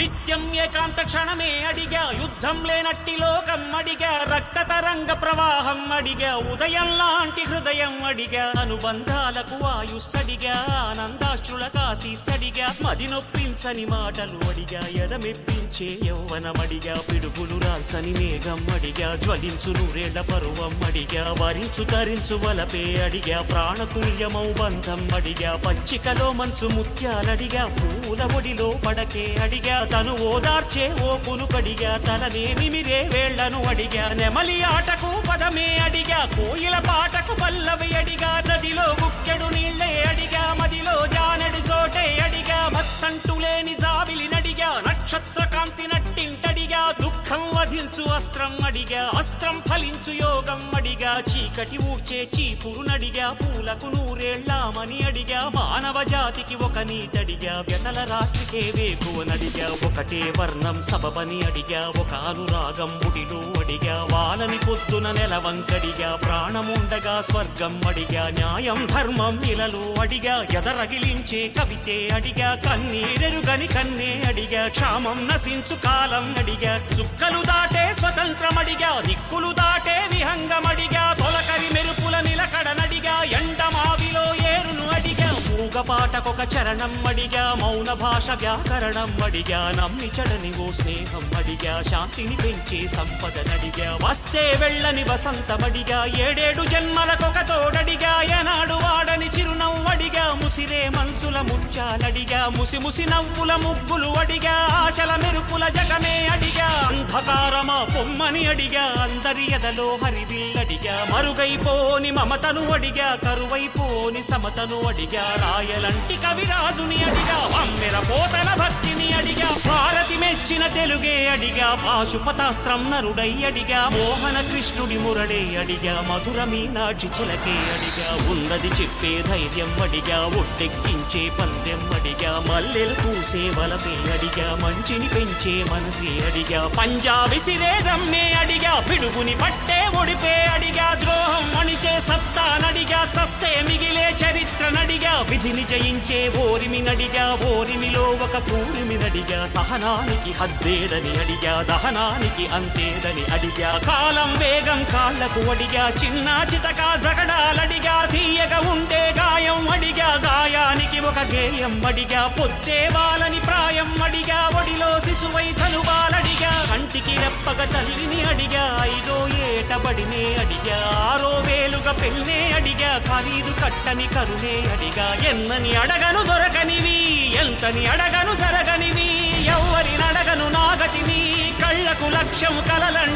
నిత్యం ఏకాంత క్షణమే అడిగా యుద్ధం లేనట్టి లోకం అడిగా రక్త తరంగ ప్రవాహం అడిగా ఉదయం లాంటి హృదయం అడిగా అనుబంధాలకు ఆయుస్సడిగా ఆనందాశ్రుల కాశీసడిగా మది నొప్పించని మాటలు అడిగా ఎదమెప్పించే యౌవనమడిగా పిడుగులు రాల్చని మేఘం అడిగా జ్వలించు నూరేళ్ల పరువం అడిగా వరించు తరించు వలపే అడిగా ప్రాణతుల్యమౌ బంధం అడిగా పచ్చికలో మంచు ముత్యాలడిగా పూల ఒడిలో పడకే అడిగా తను ఓదార్చే ఓ కునుకడిగా తననే నిమిరే వేళ్లను అడిగా నెమలి ఆటకు పదమే అడిగా కోయిల పాటకు పల్లవి అడిగా నదిలో గుక్కెడు నీళ్లే అడిగా మదిలో జానెడు చోటే అడిగా మత్సంటు లేని జాబిలి నడిగా నక్షత్ర కాంతి నట్టింటడిగా దుఃఖం వధించు అస్త్రం అడిగా అస్త్రం ఫలించు యోగం అడిగా చీకటి ఊడ్చే చీపురు నడిగా పూలకు నూరేళ్లామని అడిగా మానవ జాతికి ఒక నీతడిగా వ్యతల రాత్రికే వేకువనడిగా ఒకటే వర్ణం సబబని అడిగా ఒక అనురాగం ముడిలో అడిగా వాలని పొద్దున నెలవంకడిగా ప్రాణముండగా స్వర్గం అడిగా న్యాయం ధర్మం ఇలలో అడిగా ఎదరగిలించే కవితే అడిగా కన్నీరెరుగని కన్నే అడిగా క్షామం నశించు కాలం అడిగా చుక్కలు దాటే స్వతంత్రం అడిగా దిక్కులు దాటే విహంగమడిగా తొలకరి మెరుపుల నిలకడనడిగా ఎండమావిలో ఏరును అడిగా మూగపాటకొక చరణం అడిగా మౌన భాష వ్యాకరణం అడిగా నమ్మి చెడని ఓ స్నేహం అడిగా శాంతిని పెంచే సంపదనడిగా వస్తే వెళ్ళని వసంతమడిగా ఏడేడు జన్మలకొక తోడడిగా ఎనాడు వాడని చిరునవ్వడిగా ముసిరే మంచుల ముత్యాలడిగా ముసి ముసి నవ్వుల ముగ్గులు అడిగా ఆశల మెరుపుల జగమే అడిగా అంధకారమా పొమ్మని అడిగా అందరి ఎదలో హరివిల్లడిగా మరుగైపోని మమతను అడిగా కరువైపోని సమతను అడిగా రాయలంటి కవిరాజుని అడిగా అమ్మెర పోతన భక్తిని అడిగా భారతి మెచ్చిన తెలుగే అడిగా పాశుపతాస్త్రం నరుడై అడిగా మోహన కృష్ణుడి మురడే అడిగా మధుర మీనాక్షి చిలకే అడిగా ఉన్నది చెప్పే ధైర్యం అడిగా ఒట్టెక్కించే పందెం అడిగా మల్లెలు పూసే వలపే అడిగా మంచిని పెంచే మనసే అడిగా పంజాబీ సిరేదమ్మే అడిగా పిడుగుని పట్టే ఒడిపే అడిగా ద్రోహం అణిచే సత్తా నడిగా చస్తే మిగిలే చరిత్ర నడిగా విధిని జయించే ఓరిమి నడిగా ఓరిమిలో ఒక కూరిమి నడిగా సహనానికి హద్దేదని అడిగా దహనానికి అంతేదని అడిగా కాలం వేగం కాళ్లకు అడిగా చిన్న చితకా జగడాలడిగా తీయగా ఉండే గాయం అడిగా గాయానికి ఒక గేయం అడిగా పొద్దే వాళ్ళని ప్రాయం అడిగా ఒడిలో శిశువై చలువాలడిగా కంటికి రెప్పగ తల్లిని అడిగా ఐదో ఏటబడినే అడిగా ఆరో వేలుగా పెళ్ళే అడిగా ఖరీదు కట్టని కరుణే అడిగా ఎన్నని అడగను దొరకనివి ఎంతని అడగను జరగనివి ఎవ్వరిని అడగను నాగతిని కళ్ళకు లక్ష్యం కలలండి